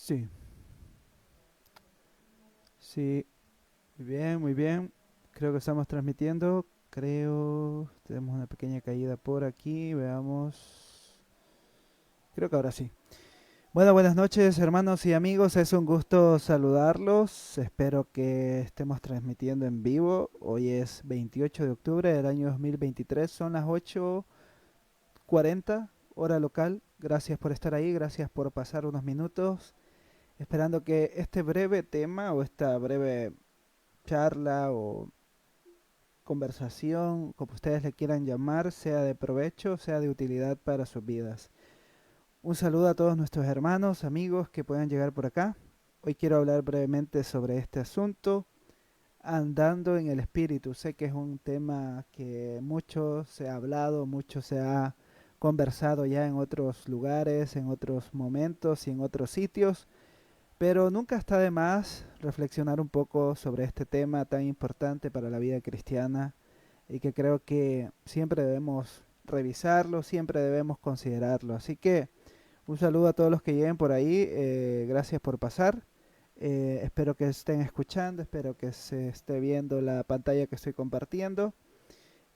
Sí, sí, muy bien, muy bien. Creo que estamos transmitiendo. Creo, tenemos una pequeña caída por aquí. Veamos. Creo que ahora sí. Bueno, buenas noches hermanos y amigos. Es un gusto saludarlos. Espero que estemos transmitiendo en vivo. Hoy es 28 de octubre del año 2023. Son las 8:40 hora local. Gracias por estar ahí. Gracias por pasar unos minutos. Esperando que este breve tema o esta breve charla o conversación, como ustedes le quieran llamar, sea de provecho, sea de utilidad para sus vidas. Un saludo a todos nuestros hermanos, amigos que puedan llegar por acá. Hoy quiero hablar brevemente sobre este asunto, andando en el espíritu. Sé que es un tema que mucho se ha hablado, mucho se ha conversado ya en otros lugares, en otros momentos y en otros sitios, pero nunca está de más reflexionar un poco sobre este tema tan importante para la vida cristiana y que creo que siempre debemos revisarlo, siempre debemos considerarlo. Así que un saludo a todos los que lleguen por ahí, gracias por pasar. Espero que estén escuchando, espero que se esté viendo la pantalla que estoy compartiendo.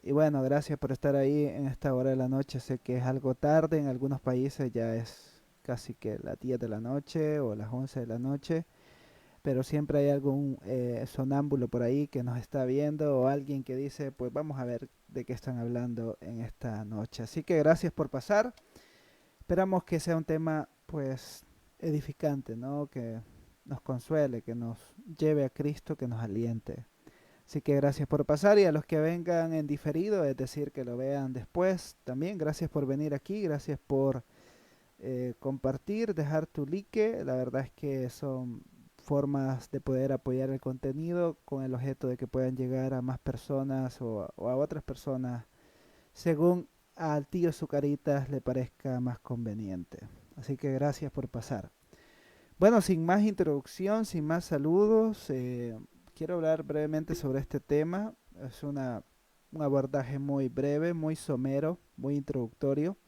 Y bueno, gracias por estar ahí en esta hora de la noche. Sé que es algo tarde, en algunos países ya es casi que las 10 de la noche o las 11 de la noche, pero siempre hay algún sonámbulo por ahí que nos está viendo o alguien que dice, pues vamos a ver de qué están hablando en esta noche. Así que gracias por pasar. Esperamos que sea un tema pues edificante, ¿no? Que nos consuele, que nos lleve a Cristo, que nos aliente. Así que gracias por pasar y a los que vengan en diferido, es decir, que lo vean después, también gracias por venir aquí, gracias por compartir, dejar tu like. La verdad es que son formas de poder apoyar el contenido con el objeto de que puedan llegar a más personas o a otras personas según al tío Zucaritas le parezca más conveniente. Así que gracias por pasar. Bueno, sin más introducción, sin más saludos, quiero hablar brevemente sobre este tema. Es un abordaje muy breve, muy somero, muy introductorio,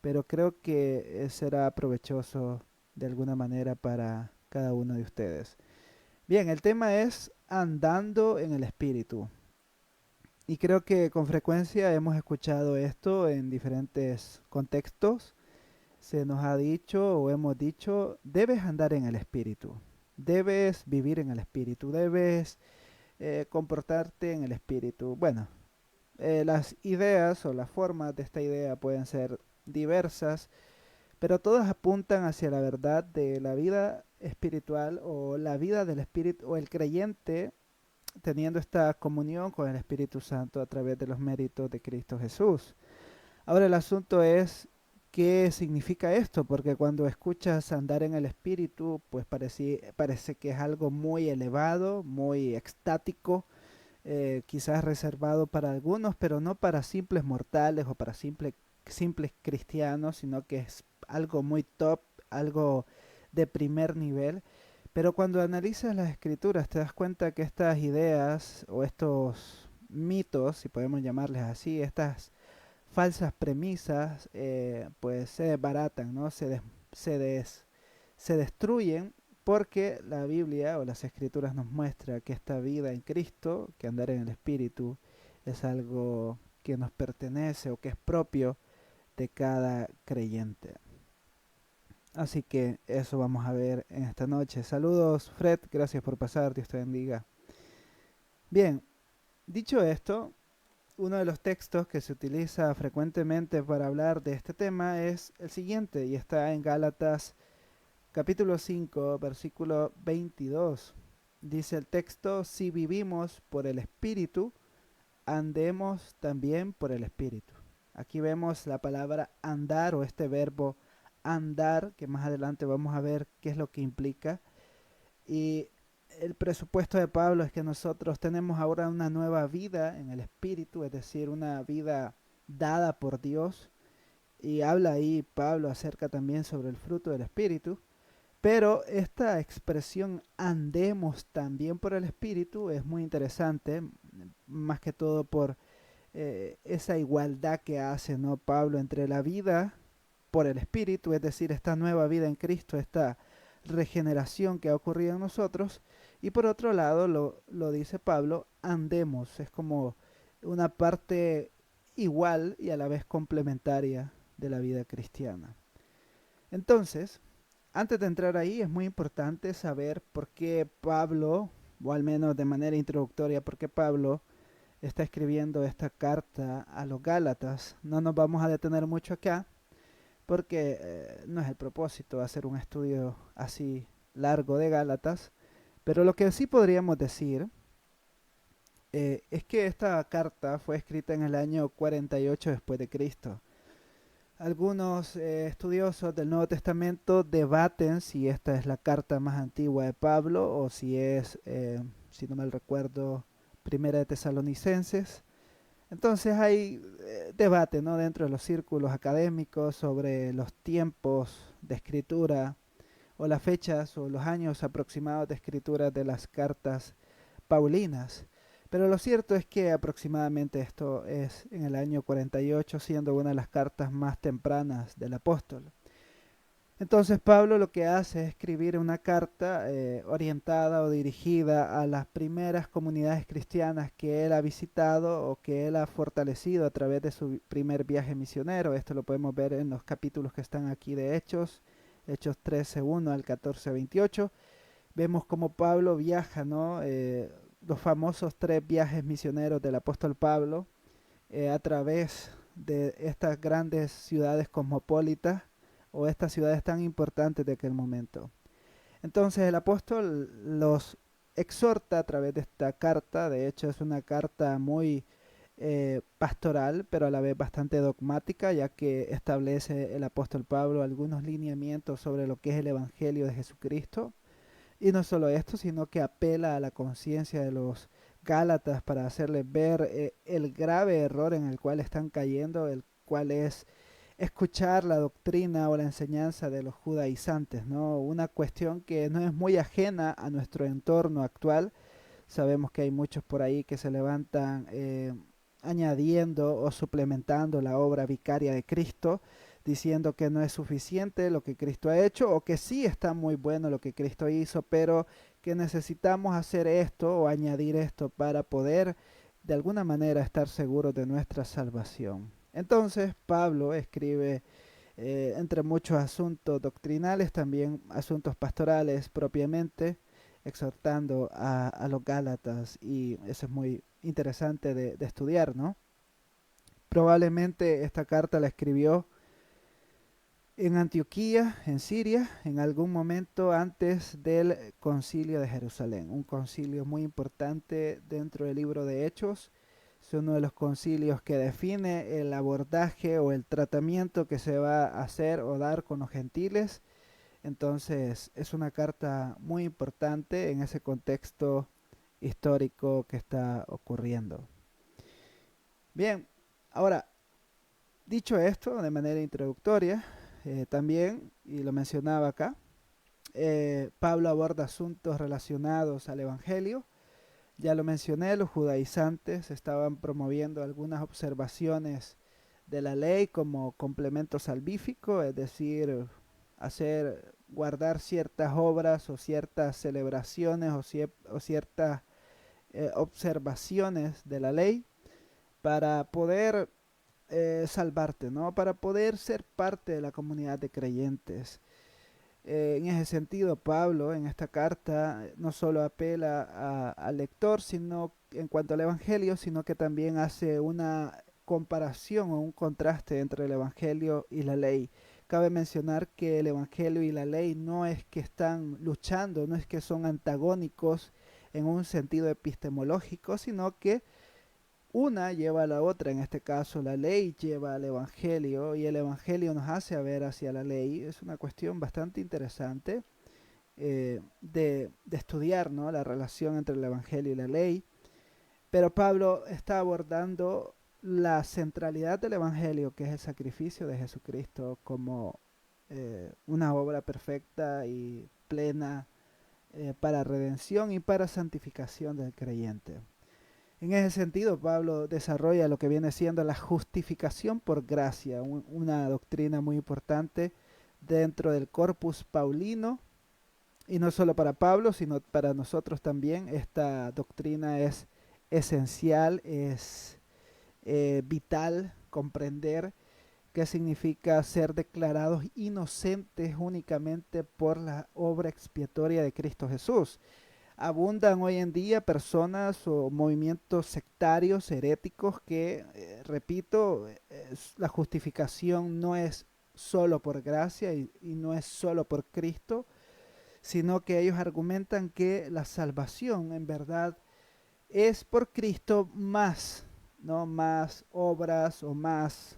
pero creo que será provechoso de alguna manera para cada uno de ustedes. Bien, el tema es andando en el espíritu. Y creo que con frecuencia hemos escuchado esto en diferentes contextos. Se nos ha dicho o hemos dicho, debes andar en el espíritu, debes vivir en el espíritu, debes comportarte en el espíritu. Bueno, las ideas o las formas de esta idea pueden ser diversas, pero todas apuntan hacia la verdad de la vida espiritual o la vida del espíritu o el creyente teniendo esta comunión con el Espíritu Santo a través de los méritos de Cristo Jesús. Ahora el asunto es qué significa esto, porque cuando escuchas andar en el Espíritu, pues parece que es algo muy elevado, muy extático, quizás reservado para algunos, pero no para simples mortales o para simples cristianos, sino que es algo muy top, algo de primer nivel. Pero cuando analizas las escrituras te das cuenta que estas ideas o estos mitos, si podemos llamarles así, estas falsas premisas, pues se desbaratan, ¿no? Se, des- se destruyen porque la Biblia o las escrituras nos muestra que esta vida en Cristo, que andar en el Espíritu, es algo que nos pertenece o que es propio de cada creyente. Así que eso vamos a ver en esta noche. Saludos, Fred, gracias por pasar, Dios te bendiga. Bien, dicho esto, uno de los textos que se utiliza frecuentemente para hablar de este tema es el siguiente y está en Gálatas capítulo 5, versículo 22. Dice el texto, si vivimos por el Espíritu, andemos también por el Espíritu. Aquí vemos la palabra andar o este verbo andar, que más adelante vamos a ver qué es lo que implica. Y el presupuesto de Pablo es que nosotros tenemos ahora una nueva vida en el Espíritu, es decir, una vida dada por Dios. Y habla ahí Pablo acerca también sobre el fruto del Espíritu. Pero esta expresión andemos también por el Espíritu es muy interesante, más que todo por esa igualdad que hace, ¿no? Pablo entre la vida por el Espíritu, es decir, esta nueva vida en Cristo, esta regeneración que ha ocurrido en nosotros. Y por otro lado, lo dice Pablo, andemos. Es como una parte igual y a la vez complementaria de la vida cristiana. Entonces, antes de entrar ahí, es muy importante saber por qué Pablo, o al menos de manera introductoria, por qué Pablo está escribiendo esta carta a los Gálatas. No nos vamos a detener mucho acá, porque no es el propósito hacer un estudio así largo de Gálatas, pero lo que sí podríamos decir es que esta carta fue escrita en el año 48 después de Cristo. Algunos estudiosos del Nuevo Testamento debaten si esta es la carta más antigua de Pablo o si es, si no mal recuerdo, Primera de Tesalonicenses. Entonces hay debate, ¿no?, dentro de los círculos académicos sobre los tiempos de escritura o las fechas o los años aproximados de escritura de las cartas paulinas. Pero lo cierto es que aproximadamente esto es en el año 48, siendo una de las cartas más tempranas del apóstol. Entonces Pablo lo que hace es escribir una carta orientada o dirigida a las primeras comunidades cristianas que él ha visitado o que él ha fortalecido a través de su primer viaje misionero. Esto lo podemos ver en los capítulos que están aquí de Hechos, Hechos 13:1 al 14:28. Vemos cómo Pablo viaja, ¿no? Los famosos 3 viajes misioneros del apóstol Pablo a través de estas grandes ciudades cosmopolitas o estas ciudades tan importantes de aquel momento. Entonces el apóstol los exhorta a través de esta carta. De hecho es una carta muy pastoral, pero a la vez bastante dogmática, ya que establece el apóstol Pablo algunos lineamientos sobre lo que es el Evangelio de Jesucristo. Y no solo esto, sino que apela a la conciencia de los Gálatas para hacerles ver el grave error en el cual están cayendo, el cual es escuchar la doctrina o la enseñanza de los judaizantes, ¿no? Una cuestión que no es muy ajena a nuestro entorno actual. Sabemos que hay muchos por ahí que se levantan añadiendo o suplementando la obra vicaria de Cristo, diciendo que no es suficiente lo que Cristo ha hecho o que sí está muy bueno lo que Cristo hizo, pero que necesitamos hacer esto o añadir esto para poder de alguna manera estar seguros de nuestra salvación. Entonces Pablo escribe entre muchos asuntos doctrinales, también asuntos pastorales propiamente, exhortando a los Gálatas, y eso es muy interesante de estudiar, ¿no? Probablemente esta carta la escribió en Antioquía, en Siria, en algún momento antes del concilio de Jerusalén, un concilio muy importante dentro del libro de Hechos. Es uno de los concilios que define el abordaje o el tratamiento que se va a hacer o dar con los gentiles. Entonces es una carta muy importante en ese contexto histórico que está ocurriendo. Bien, ahora, dicho esto de manera introductoria, también, y lo mencionaba acá, Pablo aborda asuntos relacionados al Evangelio. Ya lo mencioné, los judaizantes estaban promoviendo algunas observaciones de la ley como complemento salvífico, es decir, guardar ciertas obras o ciertas celebraciones o ciertas observaciones de la ley para poder salvarte, ¿no? Para poder ser parte de la comunidad de creyentes. En ese sentido, Pablo en esta carta no solo apela al lector, sino en cuanto al Evangelio, sino que también hace una comparación o un contraste entre el Evangelio y la ley. Cabe mencionar que el Evangelio y la ley no es que están luchando, no es que son antagónicos en un sentido epistemológico, sino que una lleva a la otra. En este caso la ley lleva al Evangelio y el Evangelio nos hace ver hacia la ley. Es una cuestión bastante interesante de estudiar, ¿no?, la relación entre el Evangelio y la ley. Pero Pablo está abordando la centralidad del Evangelio, que es el sacrificio de Jesucristo como una obra perfecta y plena para redención y para santificación del creyente. En ese sentido, Pablo desarrolla lo que viene siendo la justificación por gracia, una doctrina muy importante dentro del corpus paulino, Y no solo para Pablo, sino para nosotros también. Esta doctrina es esencial, es vital comprender qué significa ser declarados inocentes únicamente por la obra expiatoria de Cristo Jesús. Abundan hoy en día personas o movimientos sectarios, heréticos, que, repito, la justificación no es solo por gracia y no es solo por Cristo, sino que ellos argumentan que la salvación en verdad es por Cristo más, ¿no? Más obras o más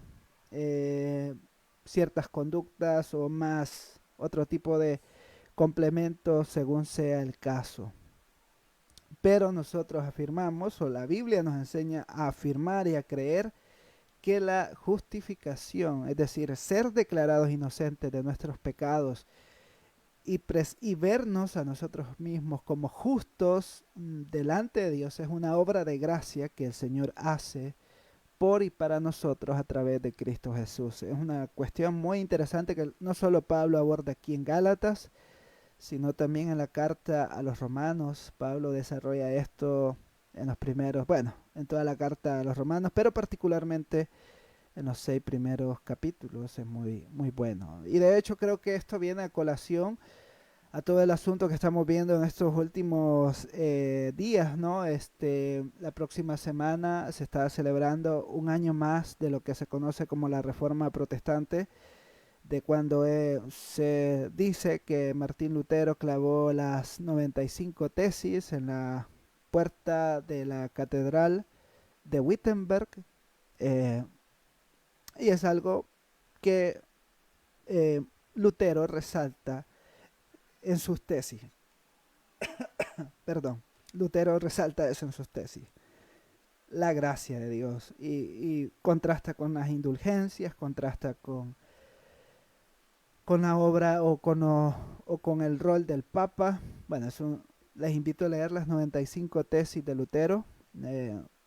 eh, ciertas conductas o más otro tipo de complementos según sea el caso. Pero nosotros afirmamos, o la Biblia nos enseña a afirmar y a creer que la justificación, es decir, ser declarados inocentes de nuestros pecados y vernos a nosotros mismos como justos delante de Dios, es una obra de gracia que el Señor hace por y para nosotros a través de Cristo Jesús. Es una cuestión muy interesante que no solo Pablo aborda aquí en Gálatas, sino también en la carta a los romanos. Pablo desarrolla esto en los primeros, bueno, en toda la carta a los romanos, pero particularmente en los 6 primeros capítulos. Es muy, muy bueno. Y de hecho creo que esto viene a colación a todo el asunto que estamos viendo en estos últimos días, ¿no? La próxima semana se está celebrando un año más de lo que se conoce como la Reforma Protestante, de cuando se dice que Martín Lutero clavó las 95 tesis en la puerta de la catedral de Wittenberg, eh, y es algo que eh, Lutero resalta en sus tesis. Perdón, Lutero resalta eso en sus tesis, la gracia de Dios, y contrasta con las indulgencias, contrasta con la obra o con el rol del Papa. Bueno, les invito a leer las 95 tesis de Lutero,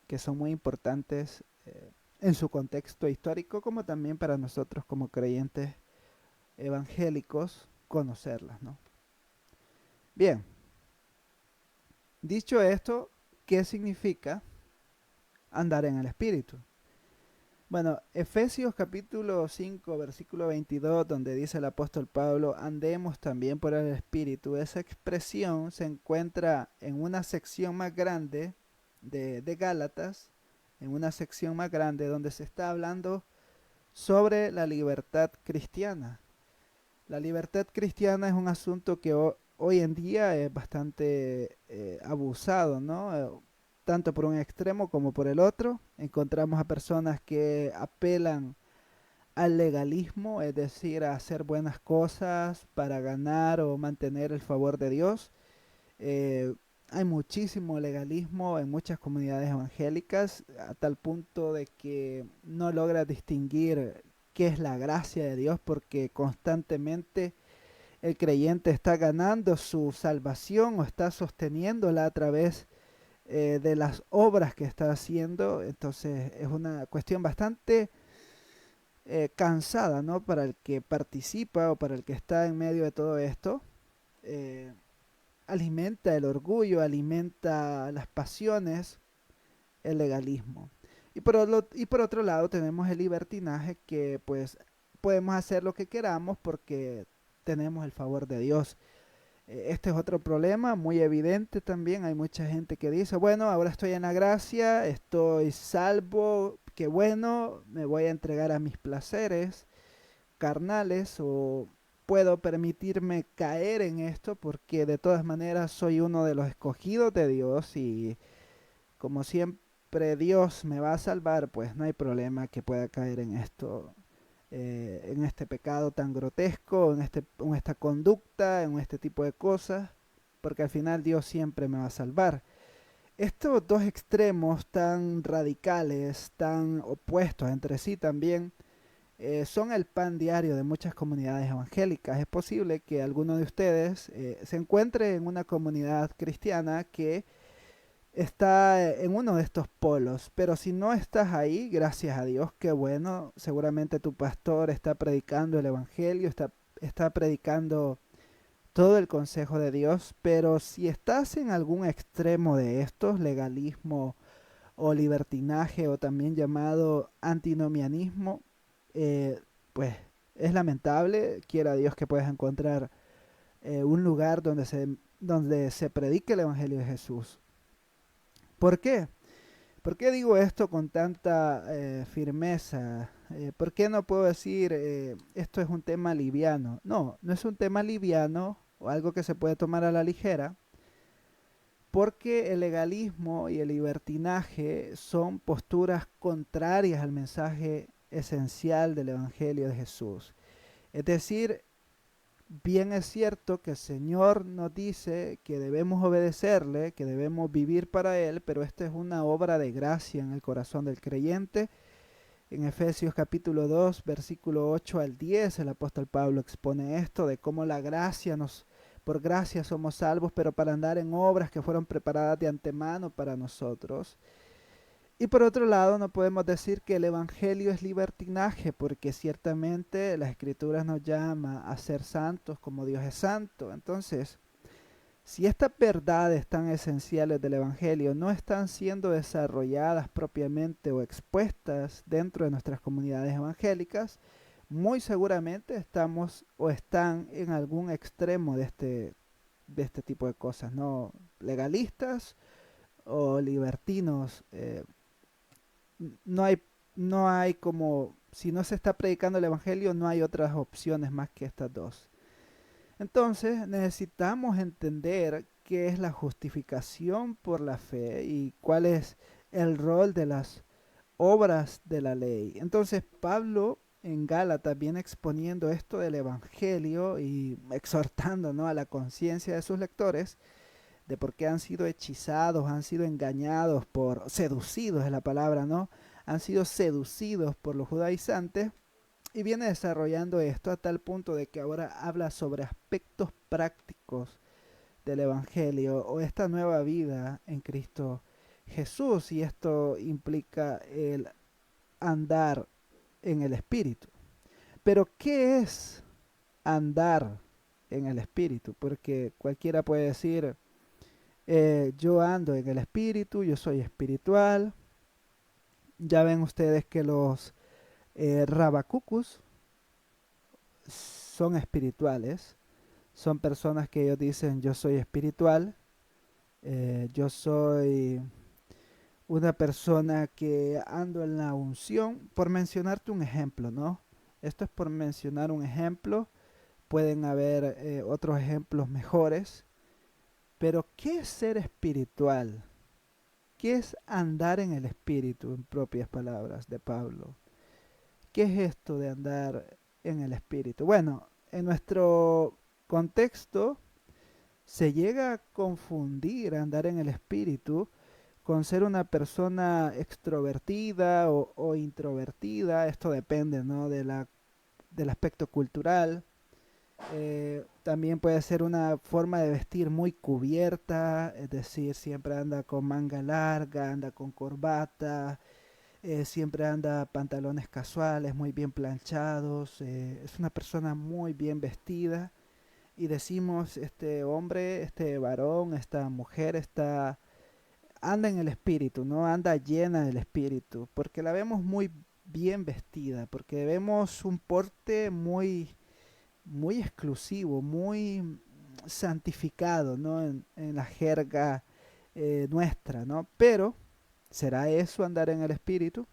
que son muy importantes en su contexto histórico, como también para nosotros como creyentes evangélicos conocerlas, ¿no? Bien, dicho esto, ¿qué significa andar en el Espíritu? Bueno, Efesios capítulo 5, versículo 22, donde dice el apóstol Pablo, andemos también por el Espíritu. Esa expresión se encuentra en una sección más grande de Gálatas, en una sección más grande donde se está hablando sobre la libertad cristiana. La libertad cristiana es un asunto que hoy en día es bastante abusado, ¿no? Tanto por un extremo como por el otro. Encontramos a personas que apelan al legalismo, es decir, a hacer buenas cosas para ganar o mantener el favor de Dios. Eh, Hay muchísimo legalismo en muchas comunidades evangélicas, a tal punto de que no logra distinguir qué es la gracia de Dios, porque constantemente el creyente está ganando su salvación o está sosteniéndola a través de las obras que está haciendo. Entonces es una cuestión bastante cansada, ¿no? Para el que participa o para el que está en medio de todo esto. Eh, Alimenta el orgullo, alimenta las pasiones, el legalismo. Y por otro lado tenemos el libertinaje, que pues podemos hacer lo que queramos porque tenemos el favor de Dios. Este es otro problema muy evidente también. Hay mucha gente que dice, bueno, ahora estoy en la gracia, estoy salvo, qué bueno, me voy a entregar a mis placeres carnales, o puedo permitirme caer en esto porque de todas maneras soy uno de los escogidos de Dios y como siempre Dios me va a salvar, pues no hay problema que pueda caer en esto, en este pecado tan grotesco, en esta conducta, en este tipo de cosas, porque al final Dios siempre me va a salvar. Estos dos extremos tan radicales, tan opuestos entre sí también, son el pan diario de muchas comunidades evangélicas. Es posible que alguno de ustedes se encuentre en una comunidad cristiana que está en uno de estos polos, pero si no estás ahí, gracias a Dios, qué bueno, seguramente tu pastor está predicando el Evangelio, está predicando todo el consejo de Dios, pero si estás en algún extremo de estos, legalismo o libertinaje o también llamado antinomianismo, eh, pues es lamentable, quiera Dios que puedas encontrar un lugar donde se predique el Evangelio de Jesús. ¿Por qué? ¿Por qué digo esto con tanta firmeza? ¿Por qué no puedo decir esto es un tema liviano? No, no es un tema liviano o algo que se puede tomar a la ligera, porque el legalismo y el libertinaje son posturas contrarias al mensaje esencial del Evangelio de Jesús. Es decir, bien es cierto que el Señor nos dice que debemos obedecerle, que debemos vivir para Él, pero esta es una obra de gracia en el corazón del creyente. En Efesios capítulo 2, versículo 8 al 10, el apóstol Pablo expone esto de cómo la gracia por gracia somos salvos, pero para andar en obras que fueron preparadas de antemano para nosotros. Y por otro lado, no podemos decir que el Evangelio es libertinaje, porque ciertamente la Escritura nos llama a ser santos como Dios es santo. Entonces, si estas verdades tan esenciales del Evangelio no están siendo desarrolladas propiamente o expuestas dentro de nuestras comunidades evangélicas, muy seguramente estamos o están en algún extremo de este tipo de cosas, ¿no? Legalistas o libertinos. No hay, no hay como, si no se está predicando el Evangelio, no hay otras opciones más que estas dos. Entonces necesitamos entender qué es la justificación por la fe y cuál es el rol de las obras de la ley. Entonces Pablo en Gálatas viene exponiendo esto del Evangelio y exhortando, ¿no?, a la conciencia de sus lectores de por qué han sido hechizados, han sido engañados seducidos es la palabra, ¿no? Han sido seducidos por los judaizantes y viene desarrollando esto a tal punto de que ahora habla sobre aspectos prácticos del Evangelio o esta nueva vida en Cristo Jesús, y esto implica el andar en el Espíritu. Pero ¿qué es andar en el Espíritu? Porque cualquiera puede decir, yo ando en el Espíritu, yo soy espiritual. Ya ven ustedes que los rabacucus son espirituales, son personas que ellos dicen yo soy espiritual, yo soy una persona que ando en la unción, por mencionarte un ejemplo, ¿no? Esto es por mencionar un ejemplo, pueden haber otros ejemplos mejores, pero ¿qué es ser espiritual? ¿Qué es andar en el espíritu, en propias palabras de Pablo? ¿Qué es esto de andar en el espíritu? Bueno, en nuestro contexto se llega a confundir andar en el espíritu con ser una persona extrovertida o introvertida. Esto depende, ¿no?, del aspecto cultural. También puede ser una forma de vestir muy cubierta, es decir, siempre anda con manga larga, anda con corbata, siempre anda pantalones casuales, muy bien planchados, es una persona muy bien vestida y decimos, este hombre, este varón, esta mujer anda en el espíritu, ¿no? Anda llena del espíritu, porque la vemos muy bien vestida, porque vemos un porte muy exclusivo, muy santificado, ¿no? En la jerga nuestra, ¿no? Pero, ¿será eso andar en el espíritu?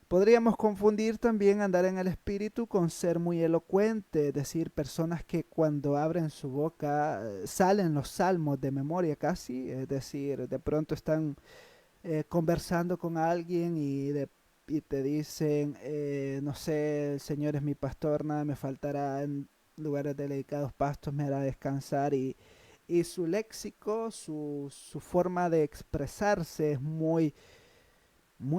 Podríamos confundir también andar en el espíritu con ser muy elocuente, es decir, personas que cuando abren su boca salen los salmos de memoria casi, es decir, de pronto están conversando con alguien y te dicen, no sé, el Señor es mi pastor, nada me faltará, en lugares de delicados pastos me hará descansar, y su léxico, su forma de expresarse es muy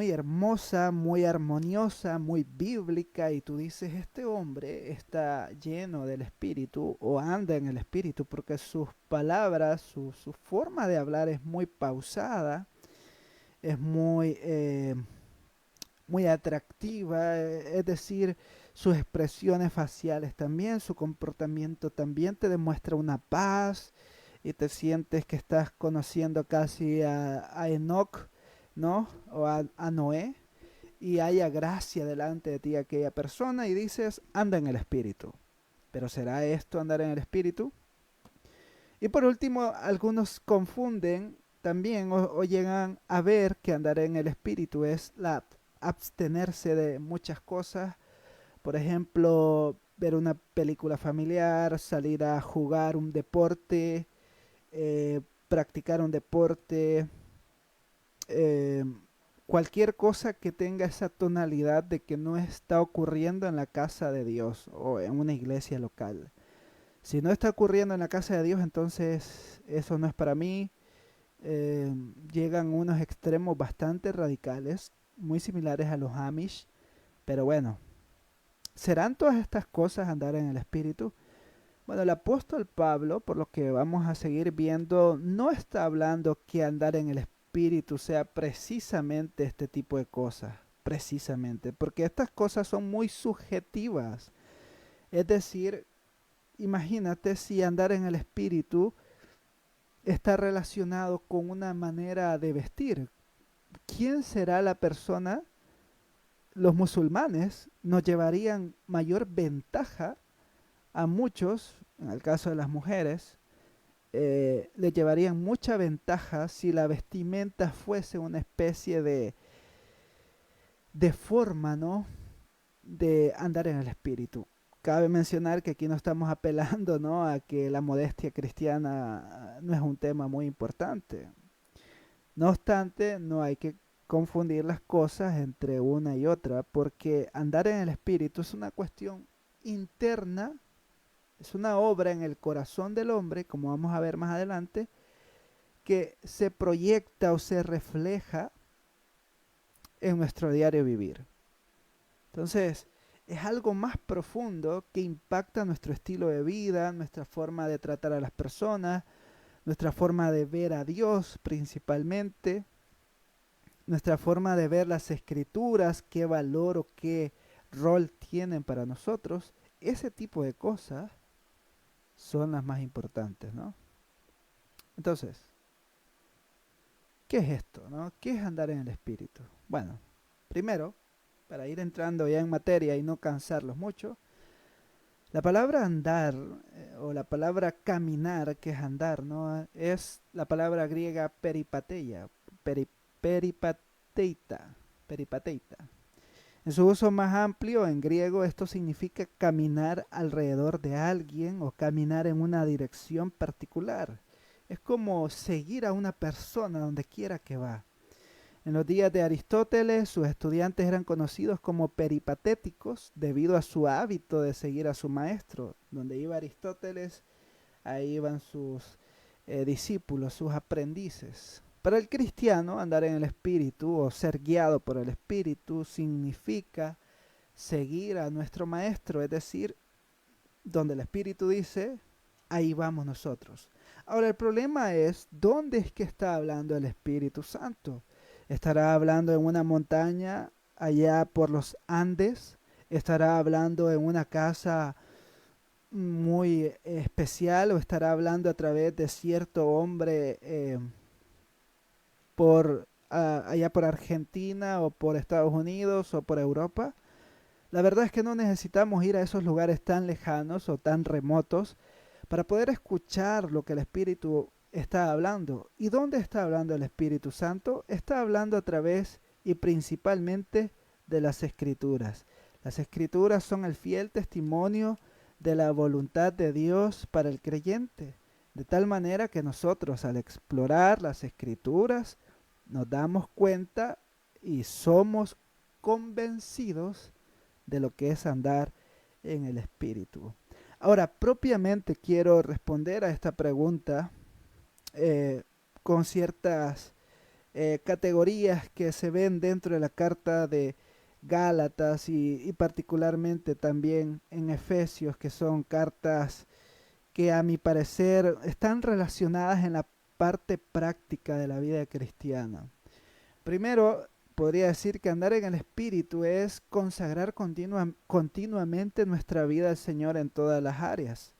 hermosa, muy armoniosa, muy bíblica, y tú dices, este hombre está lleno del Espíritu o anda en el Espíritu, porque sus palabras, su forma de hablar es muy pausada, es muy atractiva, es decir, sus expresiones faciales también, su comportamiento también te demuestra una paz y te sientes que estás conociendo casi a Enoch, ¿no? O a Noé, y haya gracia delante de ti aquella persona y dices, anda en el Espíritu. Pero ¿será esto andar en el Espíritu? Y por último, algunos confunden también o llegan a ver que andar en el Espíritu es la abstenerse de muchas cosas. Por ejemplo, ver una película familiar, salir a jugar un deporte, practicar un deporte, eh, cualquier cosa que tenga esa tonalidad de que no está ocurriendo en la casa de Dios o en una iglesia local. Si no está ocurriendo en la casa de Dios, entonces eso no es para mí. Eh, Llegan unos extremos bastante radicales, muy similares a los Amish, pero bueno, ¿serán todas estas cosas andar en el Espíritu? Bueno, el apóstol Pablo, por lo que vamos a seguir viendo, no está hablando que andar en el Espíritu sea precisamente este tipo de cosas, precisamente, porque estas cosas son muy subjetivas. Es decir, imagínate si andar en el Espíritu está relacionado con una manera de vestir. ¿Quién será la persona? Los musulmanes nos llevarían mayor ventaja a muchos, en el caso de las mujeres, le llevarían mucha ventaja si la vestimenta fuese una especie de forma, ¿no? De andar en el espíritu. Cabe mencionar que aquí no estamos apelando, ¿no? A que la modestia cristiana no es un tema muy importante. No obstante, no hay que confundir las cosas entre una y otra, porque andar en el espíritu es una cuestión interna, es una obra en el corazón del hombre, como vamos a ver más adelante, que se proyecta o se refleja en nuestro diario vivir. Entonces, es algo más profundo que impacta nuestro estilo de vida, nuestra forma de tratar a las personas, nuestra forma de ver a Dios principalmente, nuestra forma de ver las escrituras, qué valor o qué rol tienen para nosotros. Ese tipo de cosas son las más importantes, ¿no? Entonces, ¿qué es esto, no? ¿Qué es andar en el Espíritu? Bueno, primero, para ir entrando ya en materia y no cansarlos mucho, la palabra andar o la palabra caminar, que es andar, ¿no? Es la palabra griega peripateia, peri- peripateita, peripateita. En su uso más amplio, en griego, esto significa caminar alrededor de alguien o caminar en una dirección particular. Es como seguir a una persona donde quiera que va. En los días de Aristóteles, sus estudiantes eran conocidos como peripatéticos debido a su hábito de seguir a su maestro. Donde iba Aristóteles, ahí iban sus discípulos, sus aprendices. Para el cristiano, andar en el Espíritu o ser guiado por el Espíritu significa seguir a nuestro maestro, es decir, donde el Espíritu dice, ahí vamos nosotros. Ahora el problema es, ¿dónde es que está hablando el Espíritu Santo? ¿Estará hablando en una montaña allá por los Andes? ¿Estará hablando en una casa muy especial o estará hablando a través de cierto hombre allá por Argentina o por Estados Unidos o por Europa? La verdad es que no necesitamos ir a esos lugares tan lejanos o tan remotos para poder escuchar lo que el Espíritu está hablando. ¿Y dónde está hablando el Espíritu Santo? Está hablando a través y principalmente de las Escrituras. Las Escrituras son el fiel testimonio de la voluntad de Dios para el creyente. De tal manera que nosotros al explorar las Escrituras nos damos cuenta y somos convencidos de lo que es andar en el Espíritu. Ahora, propiamente quiero responder a esta pregunta eh, con ciertas categorías que se ven dentro de la carta de Gálatas y particularmente también en Efesios, que son cartas que a mi parecer están relacionadas en la parte práctica de la vida cristiana. Primero, podría decir que andar en el Espíritu es consagrar continuamente nuestra vida al Señor en todas las áreas.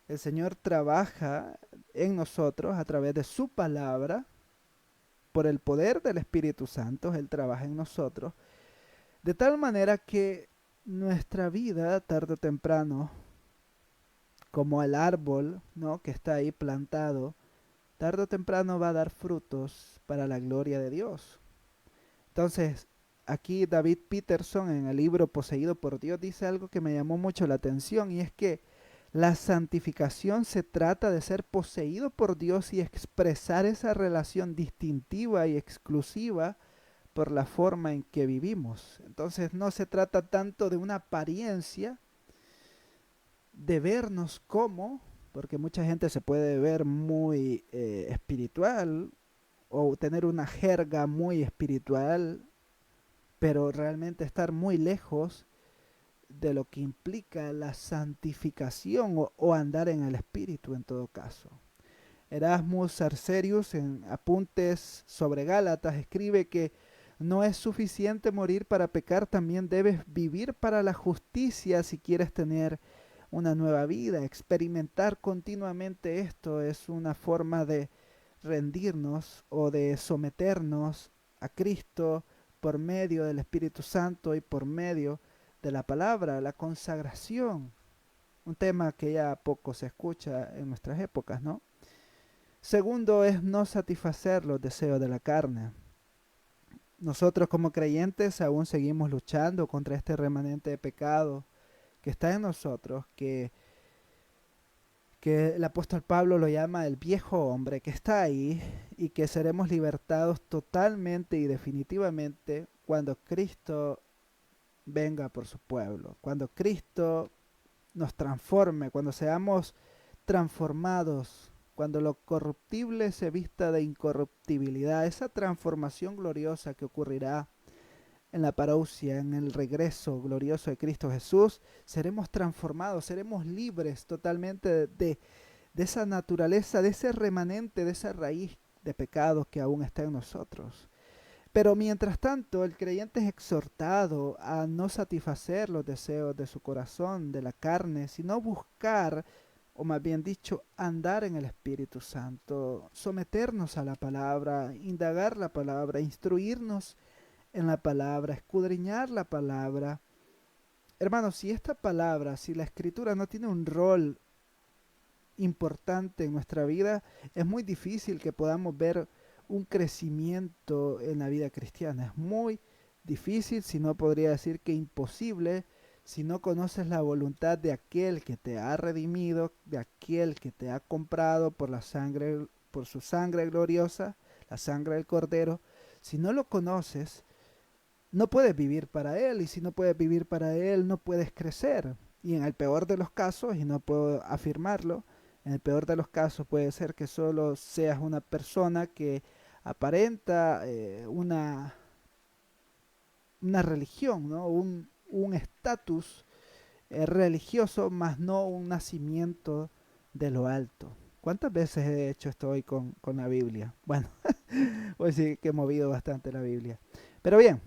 El Señor trabaja en nosotros a través de su palabra, por el poder del Espíritu Santo, Él trabaja en nosotros, de tal manera que nuestra vida, tarde o temprano, como el árbol, ¿no?, que está ahí plantado, tarde o temprano va a dar frutos para la gloria de Dios. Entonces, aquí David Peterson en el libro Poseído por Dios dice algo que me llamó mucho la atención, y es que la santificación se trata de ser poseído por Dios y expresar esa relación distintiva y exclusiva por la forma en que vivimos. Entonces no se trata tanto de una apariencia, de vernos como, porque mucha gente se puede ver muy espiritual o tener una jerga muy espiritual, pero realmente estar muy lejos de lo que implica la santificación o andar en el Espíritu en todo caso. Erasmus Arcerius, en Apuntes sobre Gálatas, escribe que no es suficiente morir para pecar, también debes vivir para la justicia si quieres tener una nueva vida. Experimentar continuamente esto es una forma de rendirnos o de someternos a Cristo por medio del Espíritu Santo y por medio de la palabra, la consagración, un tema que ya poco se escucha en nuestras épocas, ¿no? Segundo es no satisfacer los deseos de la carne. Nosotros como creyentes aún seguimos luchando contra este remanente de pecado que está en nosotros, que el apóstol Pablo lo llama el viejo hombre, que está ahí y que seremos libertados totalmente y definitivamente cuando Cristo venga por su pueblo, cuando Cristo nos transforme, cuando seamos transformados, cuando lo corruptible se vista de incorruptibilidad, esa transformación gloriosa que ocurrirá en la parousia, en el regreso glorioso de Cristo Jesús, seremos transformados, seremos libres totalmente de esa naturaleza, de ese remanente, de esa raíz de pecados que aún está en nosotros. Pero mientras tanto, el creyente es exhortado a no satisfacer los deseos de su corazón, de la carne, sino buscar, o más bien dicho, andar en el Espíritu Santo, someternos a la palabra, indagar la palabra, instruirnos en la palabra, escudriñar la palabra. Hermanos, si esta palabra, si la escritura no tiene un rol importante en nuestra vida, es muy difícil que podamos ver un crecimiento en la vida cristiana. Es muy difícil, si no podría decir que imposible, si no conoces la voluntad de aquel que te ha redimido, de aquel que te ha comprado por la sangre, por su sangre gloriosa, la sangre del Cordero. Si no lo conoces, no puedes vivir para Él, y si no puedes vivir para Él, no puedes crecer. Y en el peor de los casos, y no puedo afirmarlo, en el peor de los casos puede ser que solo seas una persona que aparenta una religión, ¿no? Un estatus religioso, más no un nacimiento de lo alto. ¿Cuántas veces he hecho esto hoy con la Biblia? Bueno, hoy sí que he movido bastante la Biblia. Pero bien,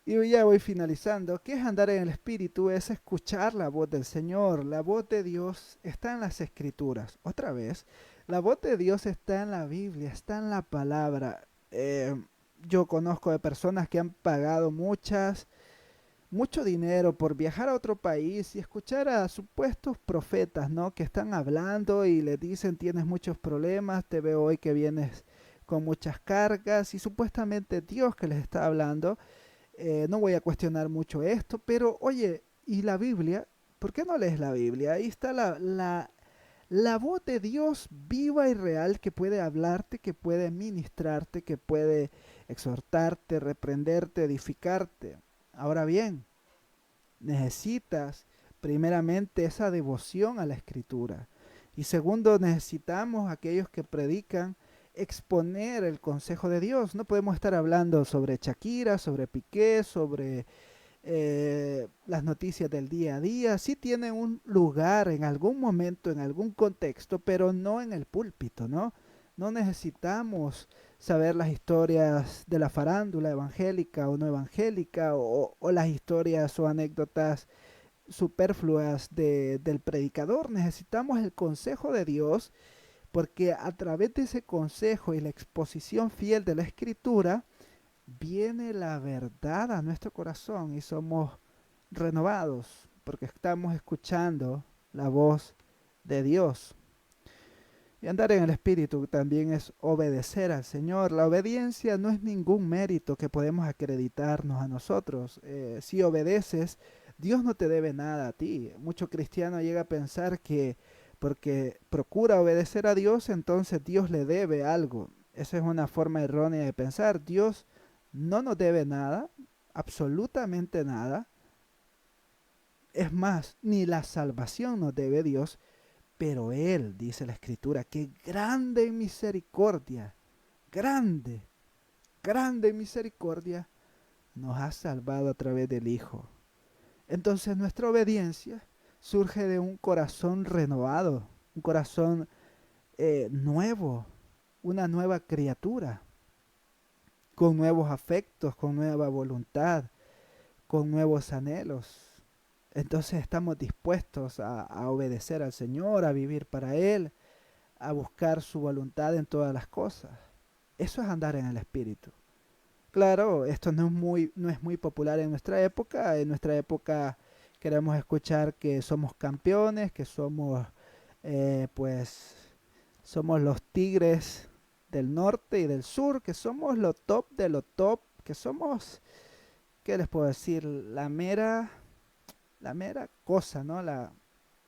y ya voy finalizando. ¿Qué es andar en el Espíritu? Es escuchar la voz del Señor. La voz de Dios está en las Escrituras. Otra vez, la voz de Dios está en la Biblia, está en la palabra. Yo conozco de personas que han pagado mucho dinero por viajar a otro país y escuchar a supuestos profetas, ¿no?, que están hablando y les dicen: tienes muchos problemas, te veo hoy que vienes con muchas cargas, y supuestamente Dios que les está hablando. No voy a cuestionar mucho esto, pero oye, ¿y la Biblia? ¿Por qué no lees la Biblia? Ahí está la voz de Dios viva y real, que puede hablarte, que puede ministrarte, que puede exhortarte, reprenderte, edificarte. Ahora bien, necesitas primeramente esa devoción a la Escritura. Y segundo, necesitamos aquellos que predican exponer el consejo de Dios. No podemos estar hablando sobre Shakira, sobre Piqué, sobre las noticias del día a día. Sí tienen un lugar en algún momento, en algún contexto, pero no en el púlpito, ¿no? No necesitamos saber las historias de la farándula evangélica o no evangélica, o las historias o anécdotas superfluas del predicador. Necesitamos el consejo de Dios, porque a través de ese consejo y la exposición fiel de la Escritura, viene la verdad a nuestro corazón y somos renovados, porque estamos escuchando la voz de Dios. Y andar en el Espíritu también es obedecer al Señor. La obediencia no es ningún mérito que podemos acreditarnos a nosotros. Si obedeces, Dios no te debe nada a ti. Mucho cristiano llega a pensar que porque procura obedecer a Dios, entonces Dios le debe algo. Esa es una forma errónea de pensar. Dios no nos debe nada, absolutamente nada. Es más, ni la salvación nos debe Dios, pero Él, dice la Escritura, que grande en misericordia, grande, grande en misericordia, nos ha salvado a través del Hijo. Entonces nuestra obediencia surge de un corazón renovado, un corazón nuevo, una nueva criatura, con nuevos afectos, con nueva voluntad, con nuevos anhelos. Entonces estamos dispuestos a obedecer al Señor, a vivir para Él, a buscar su voluntad en todas las cosas. Eso es andar en el Espíritu. Claro, esto no es muy popular en nuestra época. En nuestra época queremos escuchar que somos campeones, que somos, pues, somos los tigres del norte y del sur, que somos lo top de lo top, que somos, ¿qué les puedo decir? La mera cosa, ¿no?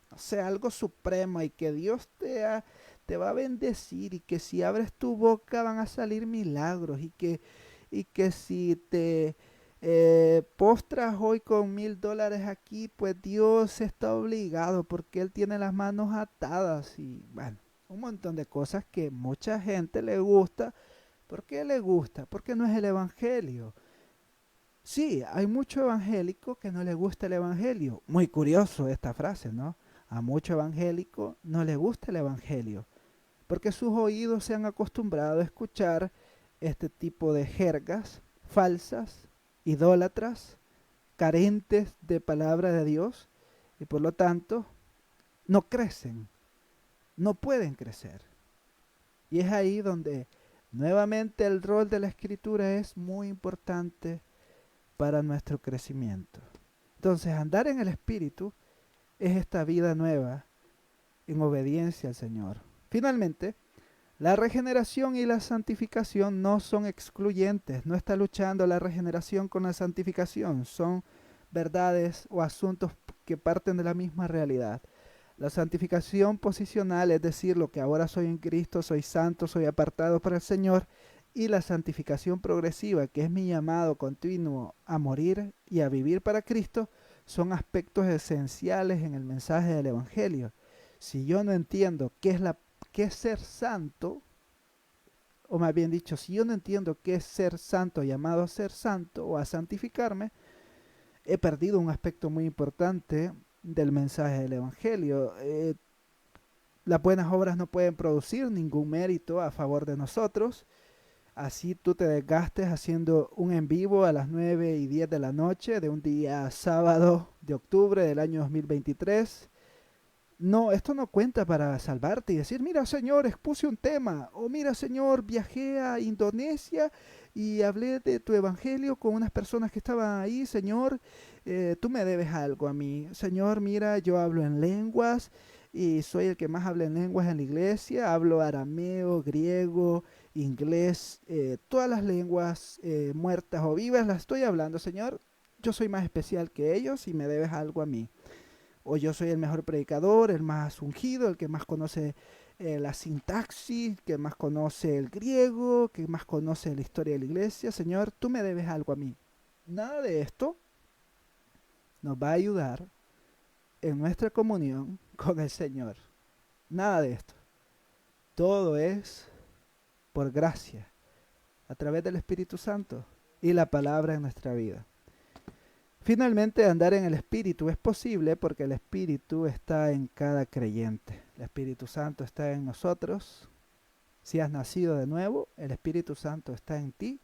O sea, algo supremo, y que Dios te va a bendecir, y que si abres tu boca van a salir milagros, y que si te postras hoy con $1000 aquí, pues Dios está obligado porque Él tiene las manos atadas, y bueno, un montón de cosas que mucha gente le gusta. ¿Por qué le gusta? Porque no es el Evangelio. Sí, hay mucho evangélico que no le gusta el evangelio. Muy curioso esta frase, ¿no? A mucho evangélico no le gusta el evangelio, porque sus oídos se han acostumbrado a escuchar este tipo de jergas falsas, idólatras, carentes de palabra de Dios, y por lo tanto no crecen, no pueden crecer. Y es ahí donde nuevamente el rol de la escritura es muy importante para nuestro crecimiento. Entonces, andar en el Espíritu es esta vida nueva en obediencia al Señor. Finalmente, la regeneración y la santificación no son excluyentes. No está luchando la regeneración con la santificación. Son verdades o asuntos que parten de la misma realidad. La santificación posicional, es decir, lo que ahora soy en Cristo, soy santo, soy apartado para el Señor, y la santificación progresiva, que es mi llamado continuo a morir y a vivir para Cristo, son aspectos esenciales en el mensaje del Evangelio. Si yo no entiendo qué es ser santo, o más bien dicho, si yo no entiendo qué es ser santo, llamado a ser santo o a santificarme, he perdido un aspecto muy importante del mensaje del Evangelio. Las buenas obras no pueden producir ningún mérito a favor de nosotros. Así tú te desgastes haciendo un en vivo a las 9:10 de la noche de un día sábado de octubre del año 2023. No, esto no cuenta para salvarte y decir, mira Señor, expuse un tema, o mira Señor, viajé a Indonesia y hablé de tu evangelio con unas personas que estaban ahí. Señor, tú me debes algo a mí. Señor, mira, yo hablo en lenguas y soy el que más habla en lenguas en la iglesia. Hablo arameo, griego, inglés, todas las lenguas muertas o vivas las estoy hablando. Señor, yo soy más especial que ellos y me debes algo a mí. O yo soy el mejor predicador, el más ungido, el que más conoce la sintaxis, que más conoce el griego, que más conoce la historia de la iglesia. Señor, tú me debes algo a mí. Nada de esto nos va a ayudar en nuestra comunión con el Señor. Nada de esto. Todo es por gracia, a través del Espíritu Santo y la palabra en nuestra vida. Finalmente, andar en el Espíritu es posible porque el Espíritu está en cada creyente. El Espíritu Santo está en nosotros, Si has nacido de nuevo, el Espíritu Santo está en ti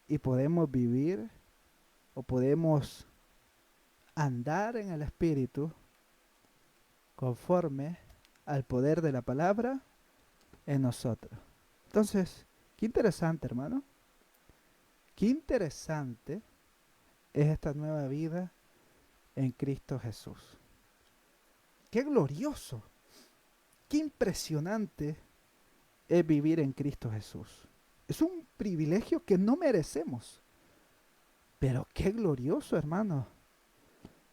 y podemos vivir o podemos andar en el Espíritu conforme al poder de la palabra en nosotros. Entonces, qué interesante, hermano. Qué interesante es esta nueva vida en Cristo Jesús. Qué glorioso, qué impresionante es vivir en Cristo Jesús. Es un privilegio que no merecemos, pero qué glorioso, hermano.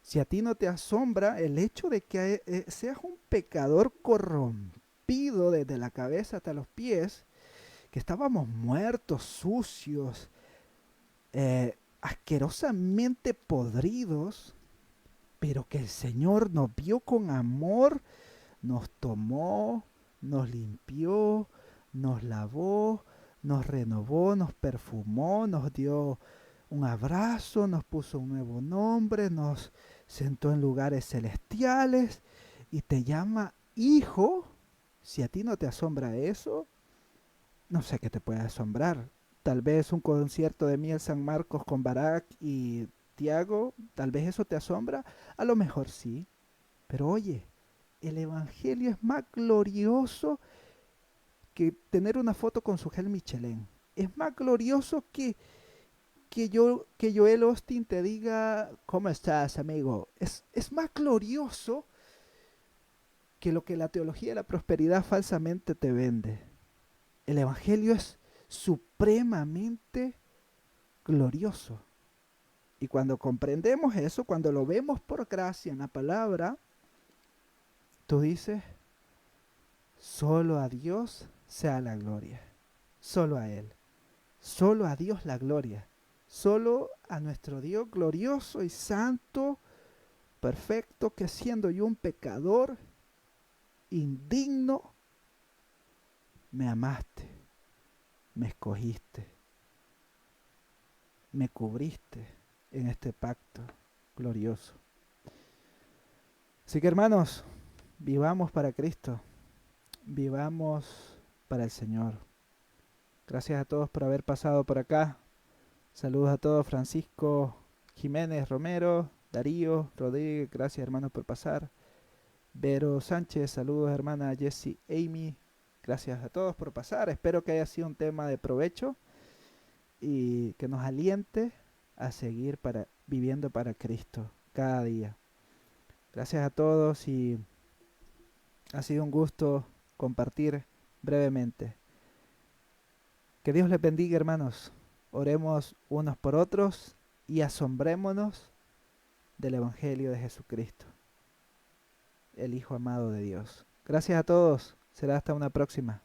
Si a ti no te asombra el hecho de que seas un pecador corrompido desde la cabeza hasta los pies, que estábamos muertos, sucios, asquerosamente podridos, pero que el Señor nos vio con amor, nos tomó, nos limpió, nos lavó, nos renovó, nos perfumó, nos dio un abrazo, nos puso un nuevo nombre, nos sentó en lugares celestiales y te llama hijo. Si a ti no te asombra eso, no sé qué te puede asombrar. Tal vez un concierto de Miel San Marcos con Barak y Tiago, tal vez eso te asombra. A lo mejor sí. Pero oye, el Evangelio es más glorioso que tener una foto con su gel Michelin. Es más glorioso que Joel Austin te diga, ¿cómo estás, amigo? Es más glorioso que lo que la teología de la prosperidad falsamente te vende. El Evangelio es supremamente glorioso. Y cuando comprendemos eso, cuando lo vemos por gracia en la palabra, tú dices, solo a Dios sea la gloria. Solo a Él. Solo a Dios la gloria. Solo a nuestro Dios glorioso y santo, perfecto, que siendo yo un pecador indigno, me amaste, me escogiste, me cubriste en este pacto glorioso. Así que hermanos, vivamos para Cristo, vivamos para el Señor. Gracias a todos por haber pasado por acá. Saludos a todos, Francisco Jiménez Romero, Darío Rodríguez, gracias hermanos por pasar. Vero Sánchez, saludos hermana Jessie Amy, gracias a todos por pasar. Espero que haya sido un tema de provecho y que nos aliente a seguir viviendo para Cristo cada día. Gracias a todos y ha sido un gusto compartir brevemente. Que Dios les bendiga, hermanos. Oremos unos por otros y asombrémonos del Evangelio de Jesucristo, el Hijo amado de Dios. Gracias a todos. Será hasta una próxima.